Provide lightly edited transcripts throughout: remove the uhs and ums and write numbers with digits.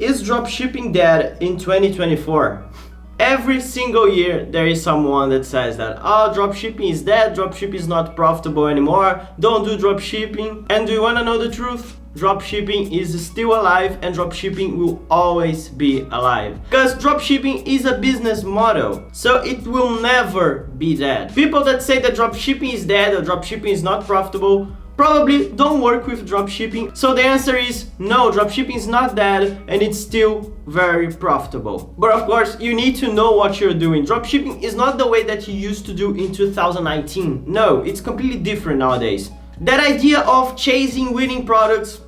Is dropshipping dead in 2024? Every single year there is someone that says that, oh, dropshipping is dead, dropshipping is not profitable anymore, don't do dropshipping. And do you want to know the truth? Dropshipping is still alive and dropshipping will always be alive. Because dropshipping is a business model, so it will never be dead. People that say that dropshipping is dead or dropshipping is not profitable probably don't work with dropshipping. So the answer is no, dropshipping is not dead and it's still very profitable. But of course, you need to know what you're doing. Dropshipping is not the way that you used to do in 2019. No, it's completely different nowadays. That idea of chasing winning products,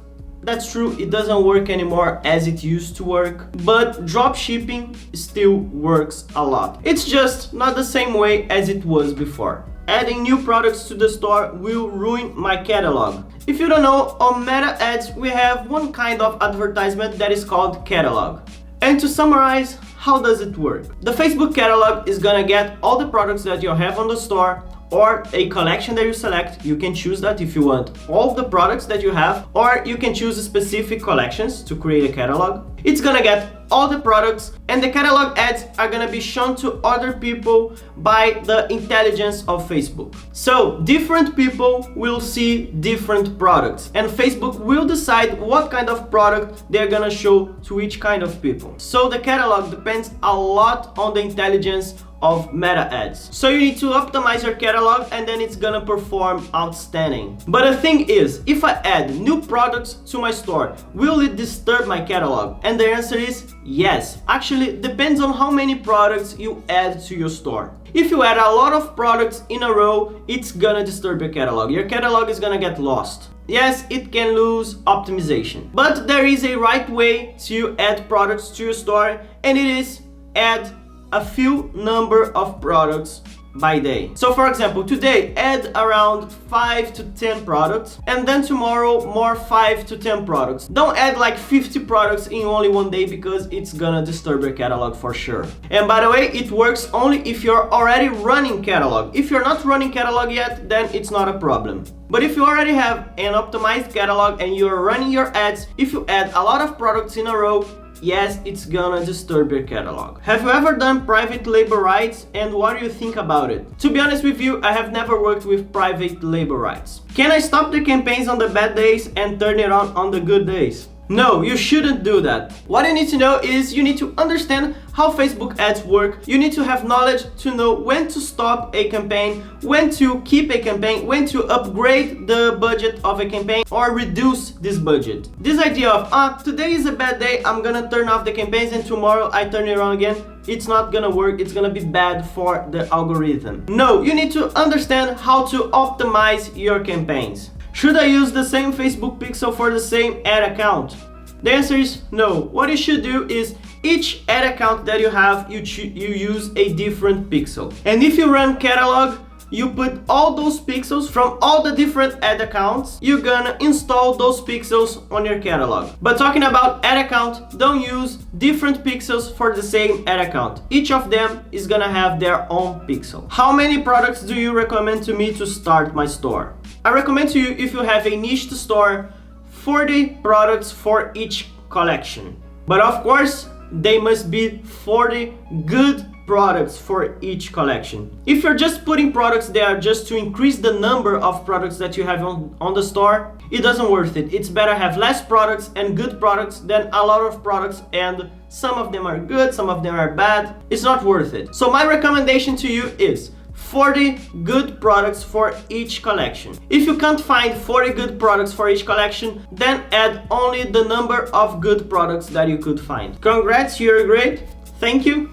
that's true, it doesn't work anymore as it used to work, but dropshipping still works a lot. It's just not the same way as it was before. Adding new products to the store will ruin my catalog. If you don't know, on Meta Ads we have one kind of advertisement that is called catalog. And to summarize, how does it work? The Facebook catalog is gonna get all the products that you have on the store, or a collection that you select. You can choose that if you want all the products that you have, or you can choose specific collections to create a catalog. It's gonna get all the products, and the catalog ads are gonna be shown to other people by the intelligence of Facebook. So different people will see different products, and Facebook will decide what kind of product they're gonna show to each kind of people. So the catalog depends a lot on the intelligence of Meta Ads. So you need to optimize your catalog and then it's gonna perform outstanding. But the thing is, if I add new products to my store, will it disturb my catalog? And the answer is yes. Actually, it depends on how many products you add to your store. If you add a lot of products in a row, it's gonna disturb your catalog. Your catalog is gonna get lost. Yes, it can lose optimization. But there is a right way to add products to your store, and it is add a few number of products by day. So for example, today add around 5 to 10 products, and then tomorrow more 5 to 10 products. Don't add like 50 products in only one day because it's gonna disturb your catalog for sure. And by the way, it works only if you're already running catalog. If you're not running catalog yet, then it's not a problem. But if you already have an optimized catalog and you're running your ads, if you add a lot of products in a row, yes, it's gonna disturb your catalog. Have you ever done private label rights, and what do you think about it? To be honest with you, I have never worked with private label rights. Can I stop the campaigns on the bad days and turn it on the good days? No, you shouldn't do that. What you need to know is you need to understand how Facebook ads work. You need to have knowledge to know when to stop a campaign, when to keep a campaign, when to upgrade the budget of a campaign or reduce this budget. This idea of, today is a bad day, I'm gonna turn off the campaigns and tomorrow I turn it on again, it's not gonna work, it's gonna be bad for the algorithm. No, you need to understand how to optimize your campaigns. Should I use the same Facebook pixel for the same ad account? The answer is no. What you should do is each ad account that you have, you use a different pixel. And if you run catalog, you put all those pixels from all the different ad accounts, you're gonna install those pixels on your catalog. But talking about ad account, don't use different pixels for the same ad account. Each of them is gonna have their own pixel. How many products do you recommend to me to start my store? I recommend to you, if you have a niche to store, 40 products for each collection. But of course, they must be 40 good products for each collection. If you're just putting products there just to increase the number of products that you have on the store, it doesn't worth it. It's better have less products and good products than a lot of products and some of them are good, some of them are bad. It's not worth it. So my recommendation to you is 40 good products for each collection. If you can't find 40 good products for each collection, then add only the number of good products that you could find. Congrats, you're great. Thank you.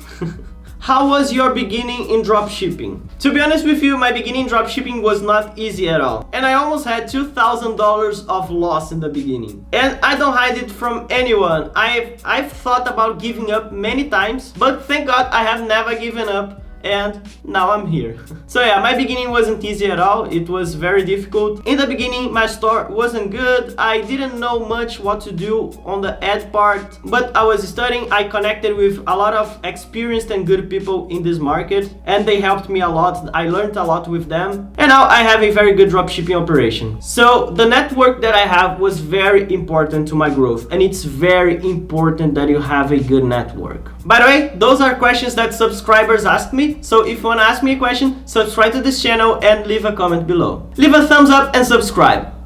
How was your beginning in dropshipping? To be honest with you, my beginning in dropshipping was not easy at all. And I almost had $2,000 of loss in the beginning. And I don't hide it from anyone. I've thought about giving up many times, but thank God I have never given up. and now I'm here. So yeah, my beginning wasn't easy at all. It was very difficult. In the beginning, my store wasn't good. I didn't know much what to do on the ad part, but I was studying. I connected with a lot of experienced and good people in this market, and they helped me a lot. I learned a lot with them, and now I have a very good dropshipping operation. So the network that I have was very important to my growth, and it's very important that you have a good network. By the way, those are questions that subscribers asked me, so if you want to ask me a question, subscribe to this channel and leave a comment below. Leave a thumbs up and subscribe.